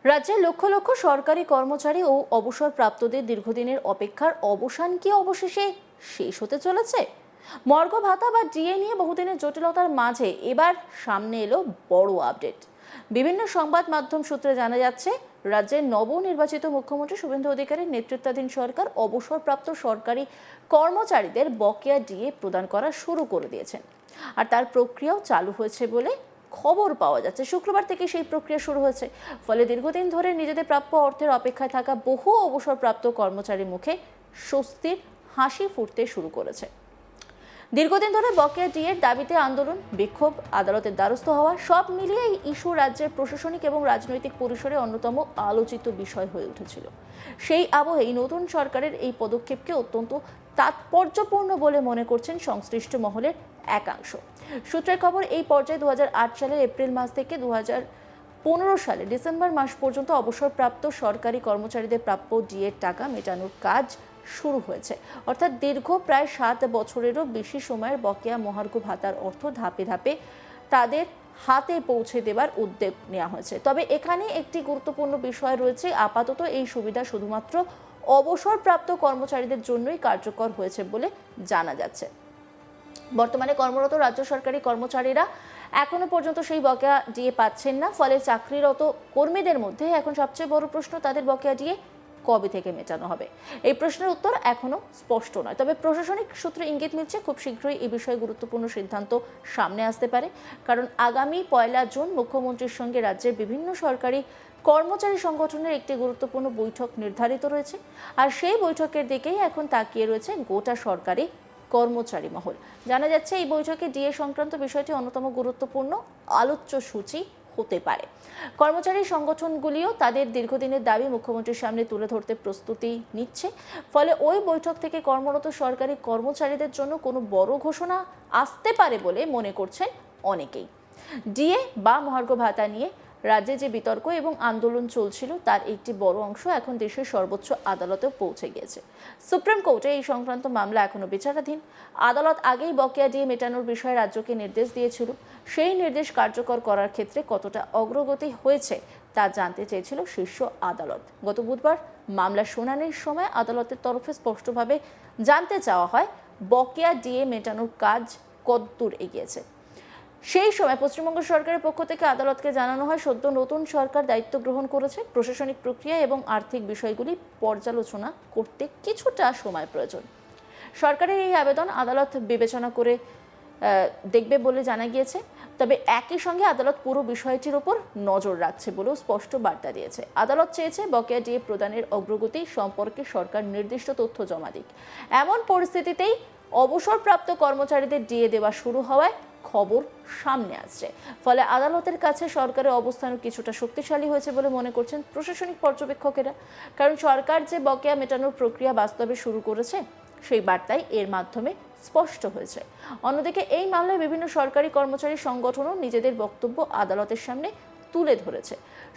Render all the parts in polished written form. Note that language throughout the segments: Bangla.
রাজ্যের লক্ষ লক্ষ সরকারি কর্মচারী ও অবসরপ্রাপ্তদের দীর্ঘদিনের অপেক্ষার অবসান কি অবশেষে শেষ হতে চলেছে? মর্গ ভাতা বা ডিএ নিয়ে বহুদিনের জটিলতার মাঝে এবার সামনে এলো বড় আপডেট। বিভিন্ন সংবাদ মাধ্যম সূত্রে জানা যাচ্ছে, রাজ্যের নবনির্বাচিত মুখ্যমন্ত্রী শুভেন্দু অধিকারীর নেতৃত্বাধীন সরকার অবসরপ্রাপ্ত সরকারি কর্মচারীদের বকেয়া ডিএ প্রদান করা শুরু করে দিয়েছেন, আর তার প্রক্রিয়াও চালু হয়েছে বলে খবর পাওয়া যাচ্ছে। শুক্রবার থেকে সেই প্রক্রিয়া শুরু হয়েছে। ফলে দীর্ঘদিন ধরে নিজেদের প্রাপ্য অর্থের অপেক্ষায় থাকা বহু অবসরপ্রাপ্ত কর্মচারীর মুখে স্বস্তির হাসি ফুটতে শুরু করেছে। দীর্ঘদিন ধরে বকেয়া ডিএর দাবিতে আন্দোলন, বিক্ষোভ, আদালতের দ্বারস্থ হওয়া, সব মিলিয়ে এই ইস্যু রাজ্যের প্রশাসনিক এবং রাজনৈতিক পরিসরে অন্যতম আলোচিত বিষয় হয়ে উঠেছিল। সেই আবহেই নতুন সরকারের এই পদক্ষেপকে অত্যন্ত তাৎপর্যপূর্ণ বলে মনে করছেন সংশ্লিষ্ট মহলের একাংশ। সূত্রের খবর, এই পর্যায়ে 2008 সালের এপ্রিল মাস থেকে 2015 সালের ডিসেম্বর মাস পর্যন্ত অবসরপ্রাপ্ত সরকারি কর্মচারীদের প্রাপ্য ডিএর টাকা মেটানোর কাজ শুরু হয়েছে। অর্থাৎ দীর্ঘ প্রায় 7 বছরেরও বেশি সময়ের বকেয়া মহার্ঘ ভাতার অর্থ ধাপে ধাপে তাদের হাতে পৌঁছে দেবার উদ্যোগ নেওয়া হয়েছে। তবে এখানে একটি গুরুত্বপূর্ণ বিষয় রয়েছে। আপাতত এই সুবিধা শুধুমাত্র অবসরপ্রাপ্ত কর্মচারীদের জন্যই কার্যকর হয়েছে বলে জানা যাচ্ছে। বর্তমানে কর্মরত রাজ্য সরকারি কর্মচারীরা এখনো পর্যন্ত সেই বকেয়া ডিএ পাচ্ছেন না। ফলে চাকরিরত কর্মীদের মধ্যে এখন সবচেয়ে বড় প্রশ্ন, তাদের বকেয়া ডিএ কবে থেকে মেটানো হবে? এই প্রশ্নের উত্তর এখনো স্পষ্ট নয়। তবে প্রশাসনিক সূত্রে ইঙ্গিত মিলছে, খুব শীঘ্রই এই বিষয়ে গুরুত্বপূর্ণ সিদ্ধান্ত সামনে আসতে পারে। কারণ আগামী 1 জুন মুখ্যমন্ত্রীর সঙ্গে রাজ্যের বিভিন্ন সরকারি কর্মচারী সংগঠনের একটি গুরুত্বপূর্ণ বৈঠক নির্ধারিত রয়েছে। আর সেই বৈঠকের দিকেই এখন তাকিয়ে রয়েছে গোটা সরকারি কর্মচারী মহল। জানা যাচ্ছে, এই বৈঠকে ডিএ সংক্রান্ত বিষয়টি অন্যতম গুরুত্বপূর্ণ আলোচ্য সূচি হতে পারে। কর্মচারী সংগঠনগুলিও তাদের দীর্ঘদিনের দাবি মুখ্যমন্ত্রীর সামনে তুলে ধরতে প্রস্তুতি নিচ্ছে। ফলে ওই বৈঠক থেকে কর্মরত সরকারি কর্মচারীদের জন্য কোনো বড় ঘোষণা আসতে পারে বলে মনে করছেন অনেকেই। ডিএ বা মহার্ঘ ভাতা নিয়ে রাজ্যে যে বিতর্ক এবং আন্দোলন চলছিল, তার একটি বড় অংশ এখন দেশের সর্বোচ্চ আদালতেও পৌঁছে গিয়েছে। সুপ্রিম কোর্টে এই সংক্রান্ত মামলা এখনো বিচারাধীন। আদালত আগেই বকেয়া ডিএ মেটানোর বিষয়ে রাজ্যকে নির্দেশ দিয়েছিল। সেই নির্দেশ কার্যকর করার ক্ষেত্রে কতটা অগ্রগতি হয়েছে তা জানতে চেয়েছিল শীর্ষ আদালত। গত বুধবার মামলা শুনানির সময় আদালতের তরফে স্পষ্টভাবে জানতে চাওয়া হয়, বকেয়া ডিএ মেটানোর কাজ কতদূর এগিয়েছে। সেই সময় পশ্চিমবঙ্গ সরকারের পক্ষ থেকে আদালতকে জানানো হয়, সদ্য নতুন সরকার দায়িত্ব গ্রহণ করেছে। প্রশাসনিক প্রক্রিয়া এবং আর্থিক বিষয়গুলি পর্যালোচনা করতে কিছুটা সময় প্রয়োজন। সরকারের এই আবেদন আদালত বিবেচনা করে দেখবে বলে জানা গিয়েছে। তবে একই সঙ্গে আদালত পুরো বিষয়টির উপর নজর রাখছে বলেও স্পষ্ট বার্তা দিয়েছে। আদালত চেয়েছে বকেয়া ডিএ প্রদানের অগ্রগতি সম্পর্কে সরকার নির্দিষ্ট তথ্য জমা দিক। এমন পরিস্থিতিতেই অবসরপ্রাপ্ত কর্মচারীদের ডিএ দেওয়া শুরু হওয়ায় খবর সামনে আসছে। ফলে আদালতের কাছে সরকারের অবস্থানও কিছুটা শক্তিশালী হয়েছে বলে মনে করছেন প্রশাসনিক পর্যবেক্ষকেরা। কারণ সরকার যে বকেয়া মেটানোর প্রক্রিয়া বাস্তবে শুরু করেছে, সেই বার্তাই এর মাধ্যমে স্পষ্ট হয়েছে। অন্যদিকে এই মামলায় বিভিন্ন সরকারি কর্মচারী সংগঠনও নিজেদের বক্তব্য আদালতের সামনে তুলে ধরেছে।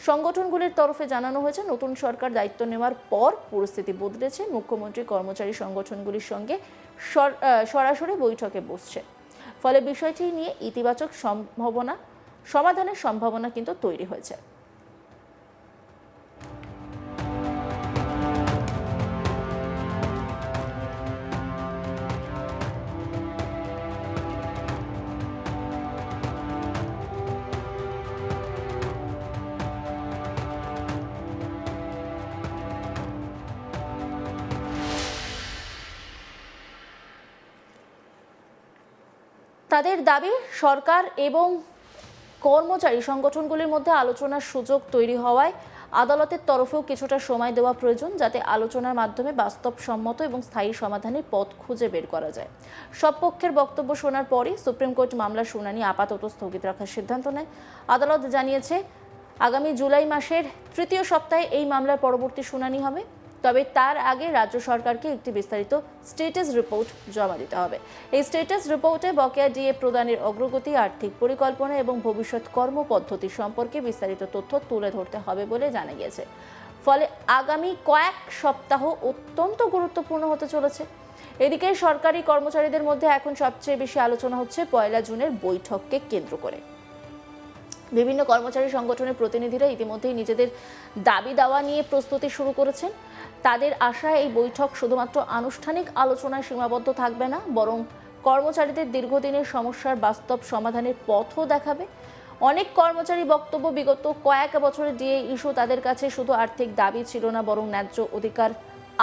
সংগঠনগুলির তরফে জানানো হয়েছে, নতুন সরকার দায়িত্ব নেওয়ার পর পরিস্থিতি বদলেছে। মুখ্যমন্ত্রী কর্মচারী সংগঠনগুলির সঙ্গে সরাসরি বৈঠকে বসছে। ফলে বিষয়টি নিয়ে ইতিবাচক সমাধানের সম্ভাবনা কিন্তু তৈরি হয়েছে। তাদের দাবি, সরকার এবং কর্মচারী সংগঠনগুলির মধ্যে আলোচনার সুযোগ তৈরি হওয়ায় আদালতের তরফেও কিছুটা সময় দেওয়া প্রয়োজন, যাতে আলোচনার মাধ্যমে বাস্তবসম্মত এবং স্থায়ী সমাধানের পথ খুঁজে বের করা যায়। সব পক্ষের বক্তব্য শোনার পরই সুপ্রিম কোর্ট মামলার শুনানি আপাতত স্থগিত রাখার সিদ্ধান্ত নেয়। আদালত জানিয়েছে, আগামী জুলাই মাসের 3য় সপ্তাহে এই মামলার পরবর্তী শুনানি হবে। তবে তার আগে রাজ্য সরকারকে একটি বিস্তারিত স্ট্যাটাস রিপোর্ট জমা দিতে হবে। এই স্ট্যাটাস রিপোর্টে বকেয়া ডিএ প্রদানের অগ্রগতি, আর্থিক পরিকল্পনা এবং ভবিষ্যৎ কর্মপদ্ধতি সম্পর্কে বিস্তারিত তথ্য তুলে ধরতে হবে বলে জানা গিয়েছে। ফলে আগামী কয়েক সপ্তাহ অত্যন্ত গুরুত্বপূর্ণ হতে চলেছে। এদিকে সরকারি কর্মচারীদের মধ্যে এখন সবচেয়ে বেশি আলোচনা হচ্ছে 1 জুনের বৈঠককে কেন্দ্র করে। বিভিন্ন কর্মচারী সংগঠনের প্রতিনিধিরা ইতিমধ্যেই নিজেদের দাবি দাওয়া নিয়ে প্রস্তুতি শুরু করেছেন। তাদের আশায় এই বৈঠক শুধুমাত্র আনুষ্ঠানিক আলোচনায় সীমাবদ্ধ থাকবে না, বরং কর্মচারীদের দীর্ঘদিনের সমস্যার বাস্তব সমাধানের পথও দেখাবে। অনেক কর্মচারী বক্তব্য, বিগত কয়েক বছরের ডিএ ইস্যু তাদের কাছে শুধু আর্থিক দাবি ছিল না, বরং ন্যায্য অধিকার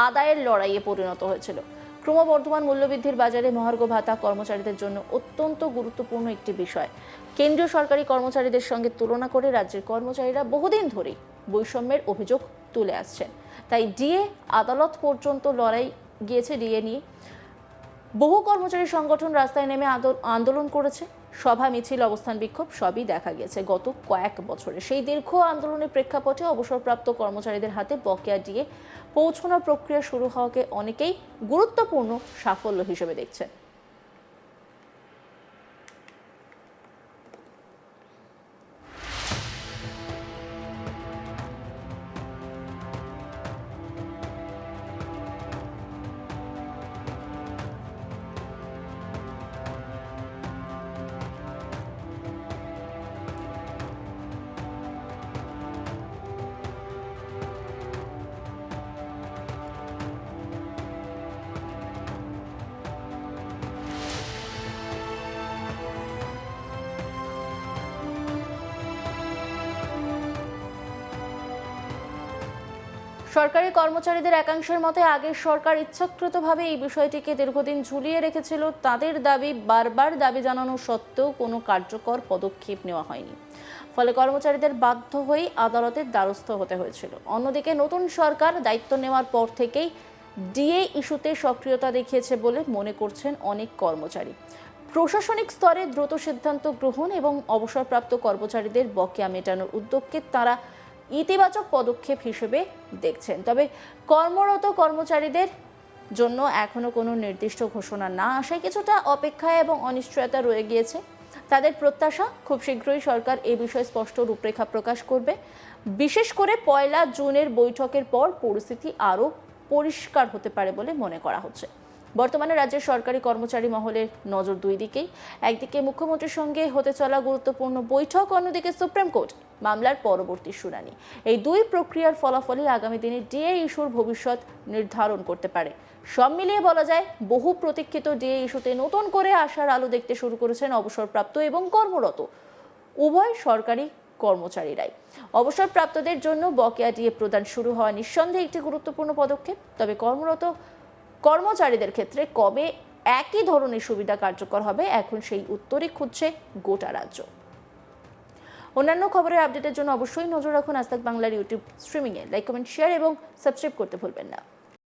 আদায়ের লড়াইয়ে পরিণত হয়েছিল। ক্রমবর্ধমান মূল্যবৃদ্ধির বাজারে মহার্ঘ ভাতা কর্মচারীদের জন্য অত্যন্ত গুরুত্বপূর্ণ একটি বিষয়। কেন্দ্রীয় সরকারি কর্মচারীদের সঙ্গে তুলনা করে রাজ্যের কর্মচারীরা বহুদিন ধরেই বৈষম্যের অভিযোগ তুলে আসছেন। তাই ডিএ আদালত পর্যন্ত লড়াই গিয়েছে ডিএ নিয়ে। বহু কর্মচারী সংগঠন রাস্তায় নেমে আন্দোলন করেছে। সভা, মিছিল, অবস্থান, বিক্ষোভ সবই দেখা গেছে গত কয়েক বছরে। সেই দীর্ঘ আন্দোলনের প্রেক্ষাপটে অবসরপ্রাপ্ত কর্মচারীদের হাতে বকেয়া ডিএ পৌঁছানোর প্রক্রিয়া শুরু হওয়াকে অনেকেই গুরুত্বপূর্ণ সাফল্য হিসেবে দেখছেন। সরকারি কর্মচারীদের একাংশের মতে আগের সরকার ইচ্ছাকৃতভাবে এই বিষয়টিকে দীর্ঘদিন ঝুলিয়ে রেখেছিল। তাদের দাবি, বারবার দাবি জানানো সত্ত্বেও কোনো কার্যকর পদক্ষেপ নেওয়া হয়নি। ফলে কর্মচারীদের বাধ্য হয়েই আদালতের দ্বারস্থ হতে হয়েছিল। অন্যদিকে নতুন সরকার দায়িত্ব নেওয়ার পর থেকেই ডিএ ইস্যুতে সক্রিয়তা দেখিয়েছে বলে মনে করছেন অনেক কর্মচারী। প্রশাসনিক স্তরে দ্রুত সিদ্ধান্ত গ্রহণ এবং অবসরপ্রাপ্ত কর্মচারীদের বকেয়া মেটানোর উদ্যোগকে তারা ইতিবাচক পদক্ষেপ হিসেবে দেখছেন। তবে কর্মরত কর্মচারীদের জন্য এখনো কোনো নির্দিষ্ট ঘোষণা না আসায় কিছুটা অপেক্ষা এবং অনিশ্চয়তা রয়ে গিয়েছে। তাদের প্রত্যাশা, খুব শীঘ্রই সরকার এ বিষয়ে স্পষ্ট রূপরেখা প্রকাশ করবে। বিশেষ করে 1 জুনের বৈঠকের পর পরিস্থিতি আরও পরিষ্কার হতে পারে বলে মনে করা হচ্ছে। বর্তমানে রাজ্যের সরকারি কর্মচারী মহলের নজর দুই দিকেই। একদিকে মুখ্যমন্ত্রীর সঙ্গে হতে চলা গুরুত্বপূর্ণ বৈঠক, অন্যদিকে সুপ্রিম কোর্ট মামলার পরবর্তী শুনানি। এই দুই প্রক্রিয়ার ফলাফলই আগামী দিনে ডিএ ইস্যুর ভবিষ্যৎ নির্ধারণ করতে পারে। সব মিলিয়ে বলা যায়, বহু প্রতীক্ষিত ডিএ ইস্যুতে নতুন করে আশার আলো দেখতে শুরু করেছেন অবসরপ্রাপ্ত এবং কর্মরত উভয় সরকারি কর্মচারীরাই। অবসরপ্রাপ্তদের জন্য বকেয়া ডিএ প্রদান শুরু হওয়া নিঃসন্দেহে একটি গুরুত্বপূর্ণ পদক্ষেপ। তবে কর্মরত কর্মচারীদের ক্ষেত্রে কবে একই ধরনের সুবিধা কার্যকর হবে, এখন সেই উত্তরই খুঁজছে গোটা রাজ্য। অন্যান্য খবরের আপডেটের জন্য অবশ্যই নজর রাখুন আজ তাক বাংলার ইউটিউব স্ট্রিমিংয়ে। লাইক, কমেন্ট, শেয়ার এবং সাবস্ক্রাইব করতে ভুলবেন না।